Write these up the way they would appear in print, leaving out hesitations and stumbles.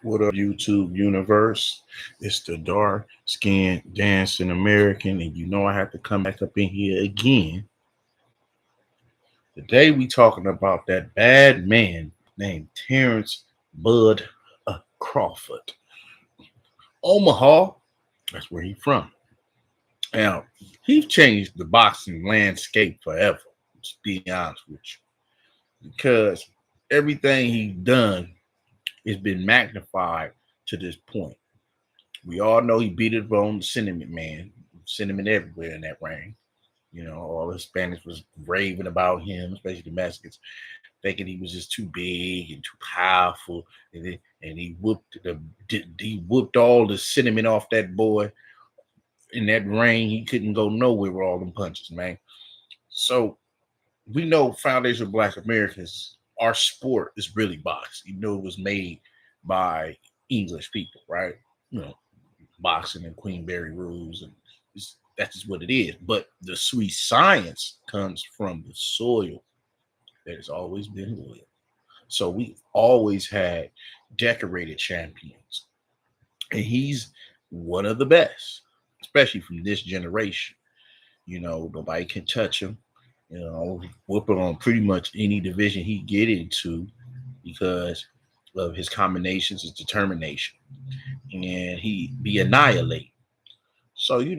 What up, YouTube universe? It's the dark skinned dancing American, and you know I have to come back up in here again. Today we talking about that bad man named Terrance Bud Crawford. Omaha, that's where he from. Now, he's changed the boxing landscape forever, just be honest with you. Because everything he's done has been magnified to this point. We all know he beat it on the Cinnamon Man. Cinnamon everywhere in that ring. You know, all the Spanish was raving about him, especially the Mexicans, thinking he was just too big and too powerful. And he whooped all the cinnamon off that boy in that ring. He couldn't go nowhere with all them punches, man. So we know Foundation of Black Americans, our sport is really boxing, even though it was made by English people, right? You know, boxing and Queenberry rules, and that's just what it is. But the sweet science comes from the soil that has always been loyal. So we always had decorated champions, and he's one of the best, especially from this generation. You know, nobody can touch him. You know, whoop him on pretty much any division he get into because of his combinations, his determination, and he be annihilate. So you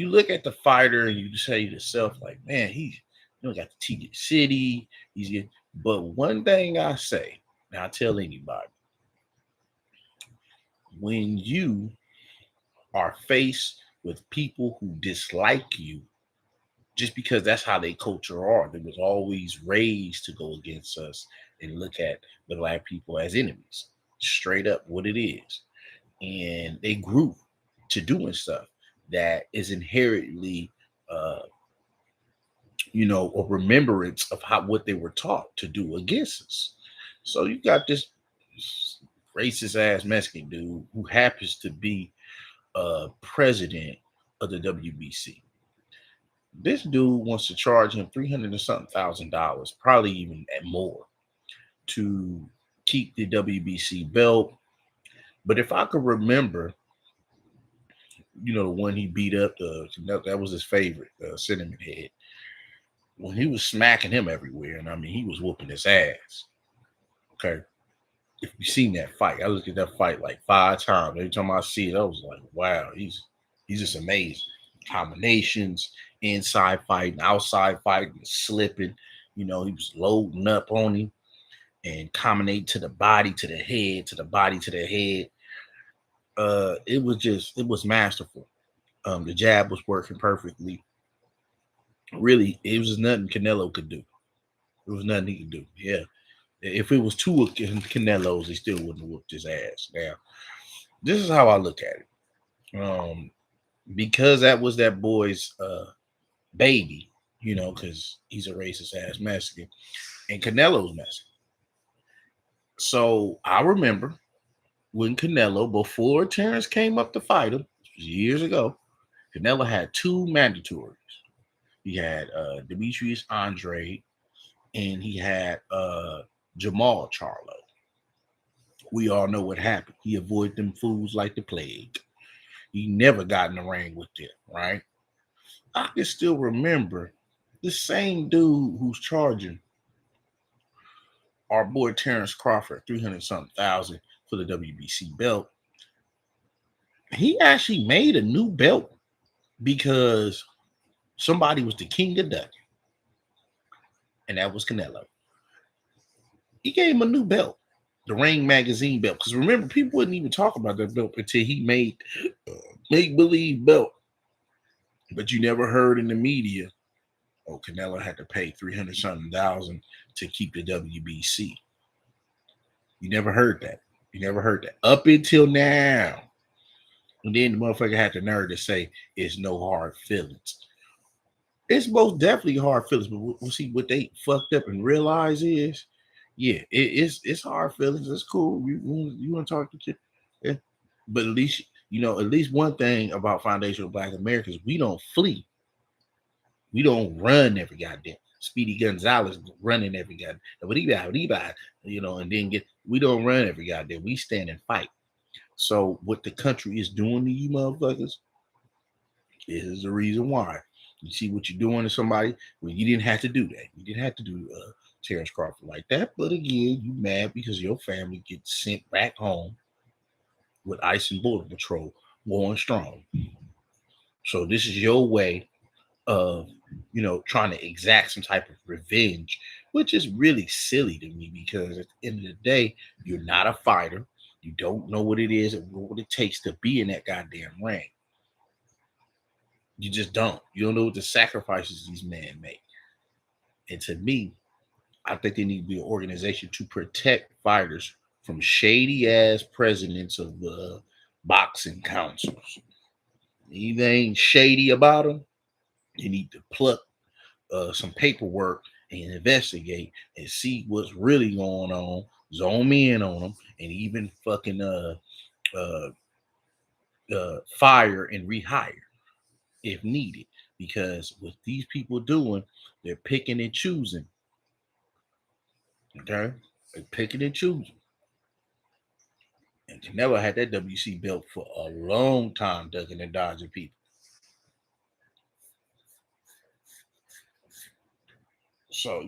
look at the fighter and you say to yourself, like, man, he's got the TD City. But one thing I say, and I tell anybody, when you are faced with people who dislike you, just because that's how they culture are, they was always raised to go against us and look at the black people as enemies, straight up what it is. And they grew to doing stuff that is inherently uh a remembrance of how what they were taught to do against us. So you got this racist ass Mexican dude who happens to be president of the WBC. This dude wants to charge him 300 and something $1,000, probably even at more, to keep the WBC belt. But if I could remember, the one he beat up, that was his favorite, Cinnamon Head, when he was smacking him everywhere, and I mean, he was whooping his ass. Okay. If you seen that fight, I looked at that fight like 5 times. Every time I see it, I was like, wow, he's just amazing. Combinations, inside fighting, outside fighting, slipping. He was loading up on him and combinate to the body, to the head, to the body, to the head. It was masterful. The jab was working perfectly. Really, it was nothing Canelo could do. There was nothing he could do. Yeah. If it was two of Canelo's, he still wouldn't have whooped his ass. Now, this is how I look at it. Because that was that boy's baby, because he's a racist ass Mexican, and Canelo's Mexican. So I remember when Canelo, before Terrence came up to fight him, years ago, Canelo had two mandatories. He had Demetrius Andre, and he had Jamal Charlo. We all know what happened. He avoided them fools like the plague. He never got in the ring with them, right? I can still remember the same dude who's charging our boy Terrance Crawford 300 something thousand for the WBC belt. He actually made a new belt because somebody was the king of duck, and that was Canelo. He gave him a new belt, the Ring Magazine belt. Because remember, people wouldn't even talk about that belt until he made make believe belt. But you never heard in the media, oh, Canelo had to pay 300 something thousand to keep the WBC. You never heard that. You never heard that up until now. And then the motherfucker had the nerve to say it's no hard feelings. It's most definitely hard feelings, but we'll see what they fucked up and realize is, yeah, it's hard feelings. It's cool. You want to talk to kid, yeah. But at least at least one thing about Foundational Black Americans, we don't flee. We don't run every goddamn. Speedy Gonzalez running every guy, and then we don't run every goddamn. We stand and fight. So what the country is doing to you motherfuckers is the reason why. You see what you're doing to somebody when you didn't have to do that. You didn't have to do Terrance Crawford like that. But again, you mad because your family gets sent back home with ICE and Border Patrol going strong. So this is your way of, trying to exact some type of revenge, which is really silly to me because at the end of the day, you're not a fighter. You don't know what it is and what it takes to be in that goddamn ring. You just don't. You don't know what the sacrifices these men make. And to me, I think there need to be an organization to protect fighters from shady ass presidents of boxing councils. Anything shady about them, you need to pluck some paperwork and investigate and see what's really going on. Zone in on them and even fucking uh, fire and rehire if needed. Because what these people doing, they're picking and choosing. Okay, they're picking and choosing. And Canelo had that WC belt for a long time, ducking and dodging people. So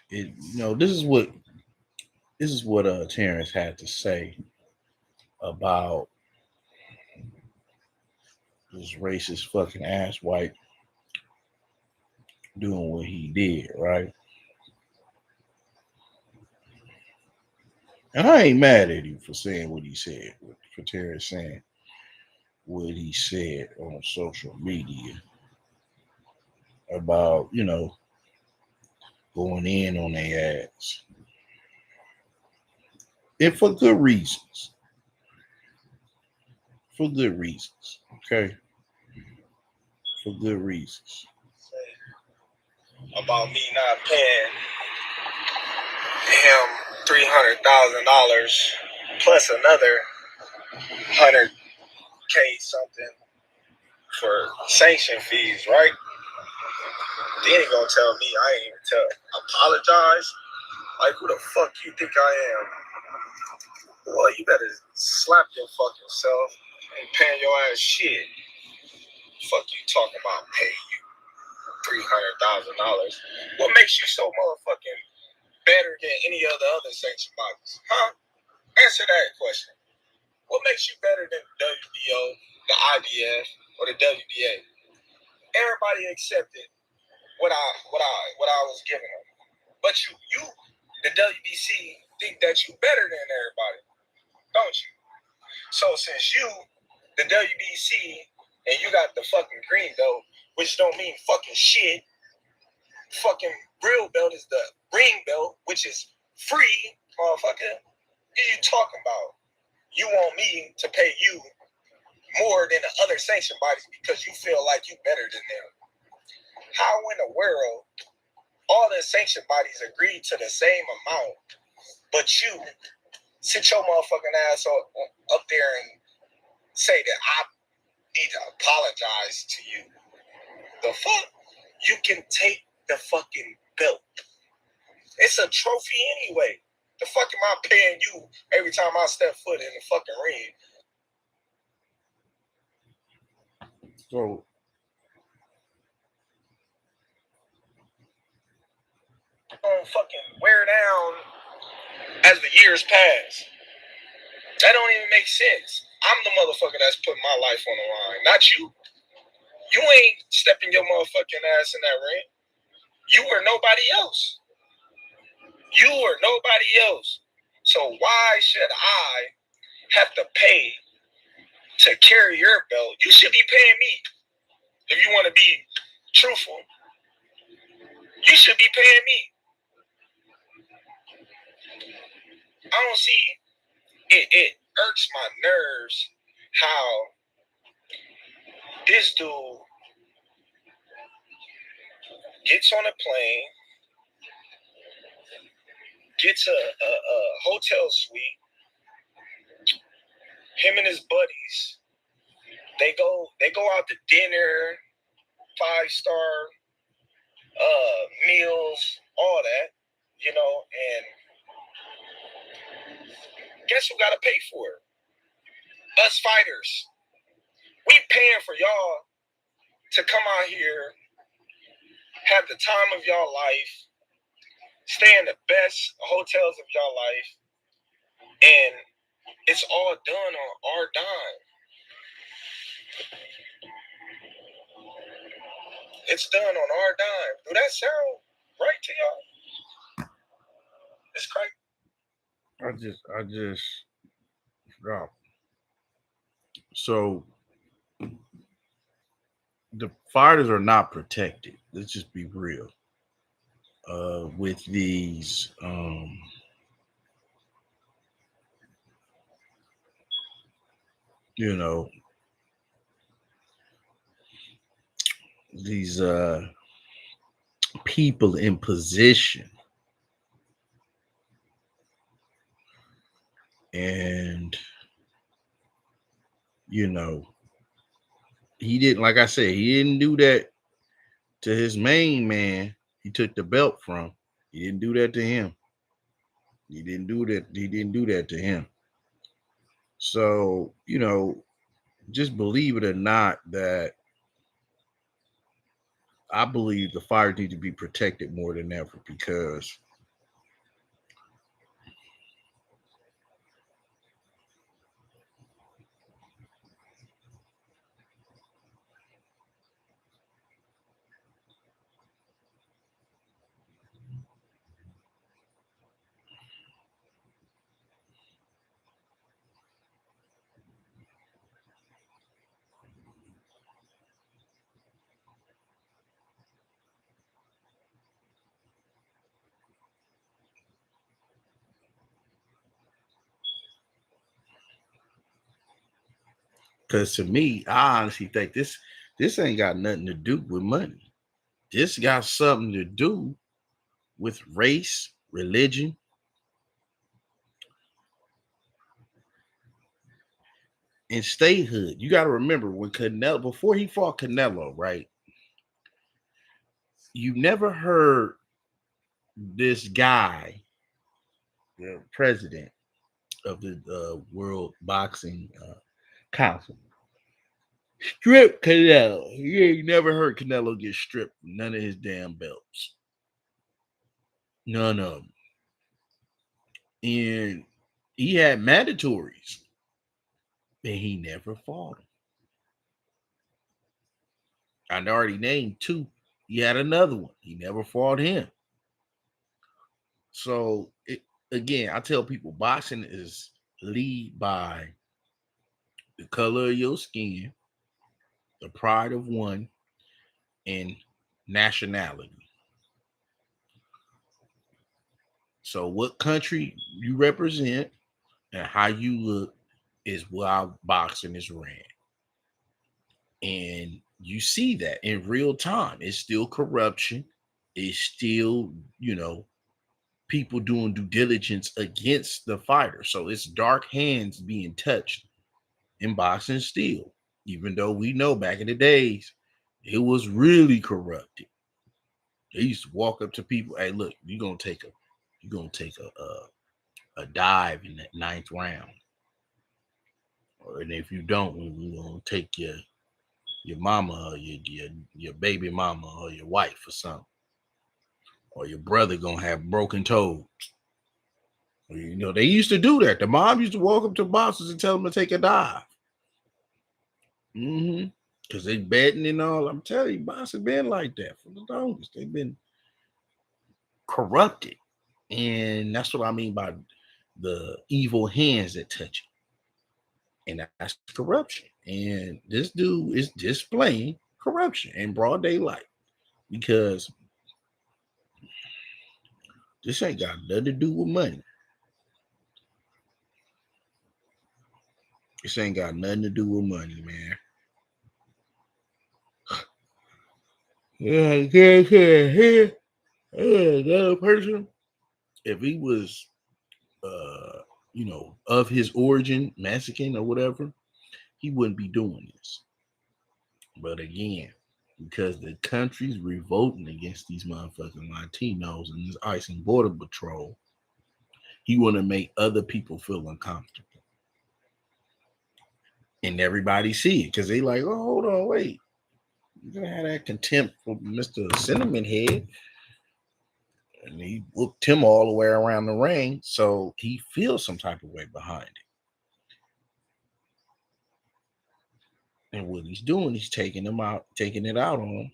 this is what Terrance had to say about this racist fucking ass white doing what he did, right? And I ain't mad at him for saying what he said, for Terrance saying what he said on social media about, going in on their ass. And for good reasons. For good reasons. Okay? For good reasons. About me not paying him $300,000 plus another 100K something for sanction fees, right? Then he gonna tell me I ain't even apologize. Like, who the fuck you think I am? Well, you better slap your fucking self. Ain't paying your ass shit. Fuck you talking about paying you $300,000. What makes you so motherfucking better than any of the other sanction bodies? Huh? Answer that question. What makes you better than the WBO, the IBF, or the WBA? Everybody accepted what I was giving them. But you, the WBC, think that you better than everybody, don't you? So since you, the WBC, and you got the fucking green belt, which don't mean fucking shit. Fucking real belt is the ring belt, which is free, motherfucker. What are you talking about? You want me to pay you more than the other sanction bodies because you feel like you better than them. How in the world all the sanction bodies agreed to the same amount, but you sit your motherfucking ass up there and say that I need to apologize to you? The fuck? You can take the fucking belt. It's a trophy anyway. The fuck am I paying you every time I step foot in the fucking ring? So Gonna fucking wear down as the years pass. That don't even make sense. I'm the motherfucker that's putting my life on the line, not you. You ain't stepping your motherfucking ass in that ring. You or nobody else. You or nobody else. So why should I have to pay to carry your belt? You should be paying me. If you want to be truthful, you should be paying me. I don't see it. It irks my nerves how this dude gets on a plane, gets a hotel suite. Him and his buddies, they go out to dinner, 5-star meals, all that, you know, and guess who got to pay for it? Us fighters. We paying for y'all to come out here, have the time of y'all life, stay in the best hotels of y'all life, and it's all done on our dime. It's done on our dime. Do that sound right to y'all? It's crazy. I just, wow. So the fighters are not protected. Let's just be real. With these, you know, these people in position, and you know, he didn't. Like I said, he didn't do that to his main man. He took the belt from. He didn't do that to him. He didn't do that. He didn't do that to him. So, just believe it or not, that I believe the fighters need to be protected more than ever, because to me, I honestly think this ain't got nothing to do with money. This got something to do with race, religion, and statehood. You got to remember, when Canelo, before he fought Canelo, right? You never heard this guy, the president of the World Boxing Council, strip Canelo. You ain't never heard Canelo get stripped none of his damn belts. None of them. And he had mandatories, and he never fought him. I already named two. He had another one. He never fought him. So again, I tell people boxing is lead by the color of your skin, the pride of one, and nationality. So what country you represent and how you look is how boxing is ran. And you see that in real time. It's still corruption. It's still, people doing due diligence against the fighter. So it's dark hands being touched in boxing still, even though we know back in the days it was really corrupted. They used to walk up to people, hey, look, you're gonna take a dive in that ninth round. And if you don't, we're gonna take your mama, or your baby mama, or your wife, or something. Or your brother gonna have broken toes. They used to do that. The mom used to walk up to boxers and tell them to take a dive. Because they betting and all. I'm telling you, boxers been like that for the longest. They've been corrupted. And that's what I mean by the evil hands that touch it. And that's corruption. And this dude is displaying corruption in broad daylight, because this ain't got nothing to do with money. This ain't got nothing to do with money, man. Another person, if he was, of his origin, Mexican or whatever, he wouldn't be doing this. But again, because the country's revolting against these motherfucking Latinos and this ICE and Border Patrol. He want to make other people feel uncomfortable. And everybody see it because they like, oh, hold on, wait. You're going to have that contempt for Mr. Cinnamon Head. And he whooped him all the way around the ring. So he feels some type of way behind it. And what he's doing, he's taking it out on him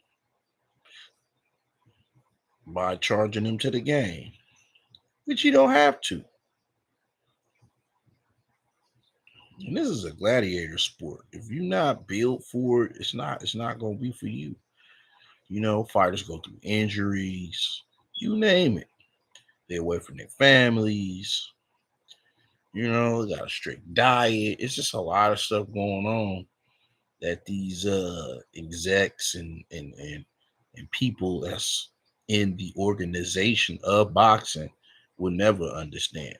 by charging him to the game. Which you don't have to. And this is a gladiator sport. If you're not built for it, it's not gonna be for you. You know, fighters go through injuries, you name it. They're away from their families. You know, they got a strict diet. It's just a lot of stuff going on that these execs and people that's in the organization of boxing will never understand.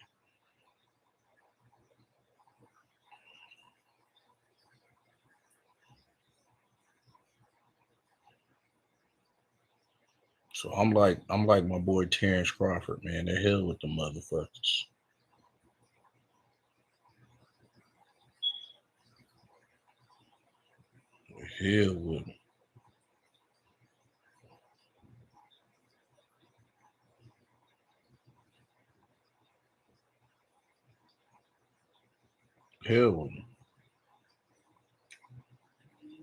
So I'm like my boy Terrance Crawford, man. The hell with the motherfuckers. The hell with them. Hell with them.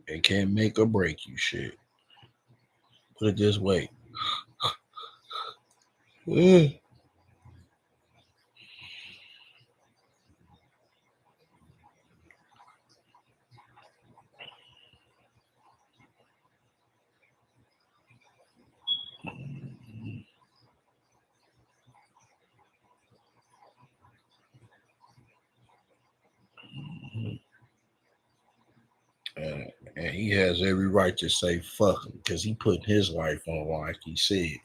They can't make or break you, shit. Put it this way. And he has every right to say fuck him because he put his life on, like he said,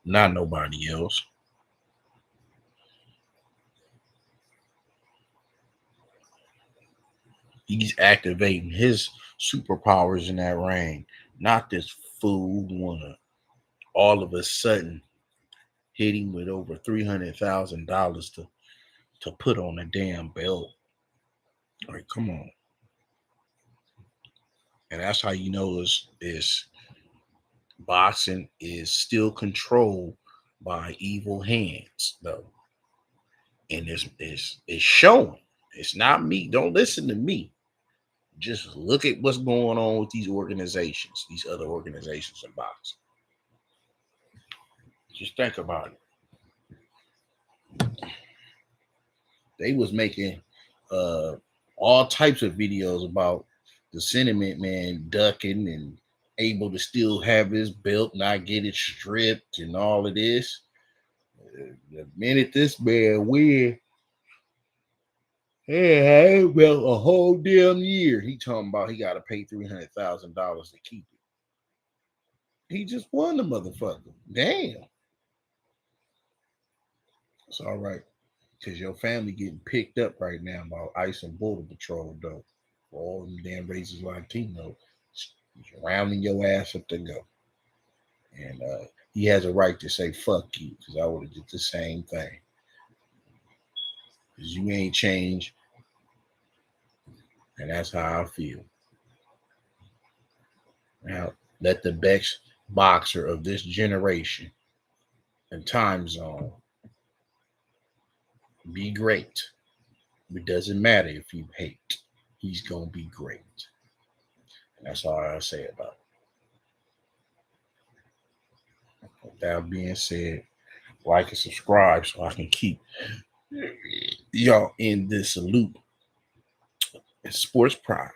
not nobody else. He's activating his superpowers in that ring, not this fool who wanna all of a sudden hit him with over $300,000 to put on a damn belt. Like, come on. And that's how you know is boxing is still controlled by evil hands, though. And it's showing. It's not me. Don't listen to me. Just look at what's going on with these organizations, these other organizations in boxing. Just think about it. They was making all types of videos about the Sentiment Man ducking and able to still have his belt, not get it stripped, and all of this. The minute this man win, hey, well, a whole damn year. He talking about he got to pay $300,000 to keep it. He just won the motherfucker. Damn. It's all right. Because your family getting picked up right now by ICE and Border Patrol, though. For all them damn racist Latino rounding your ass up to go. And he has a right to say fuck you, because I would have did the same thing. Because you ain't changed. And that's how I feel. Now, let the best boxer of this generation and time zone be great. It doesn't matter if you hate. He's going to be great. And that's all I say about it. With that being said, like and subscribe so I can keep y'all in this loop. It's Sports Pride.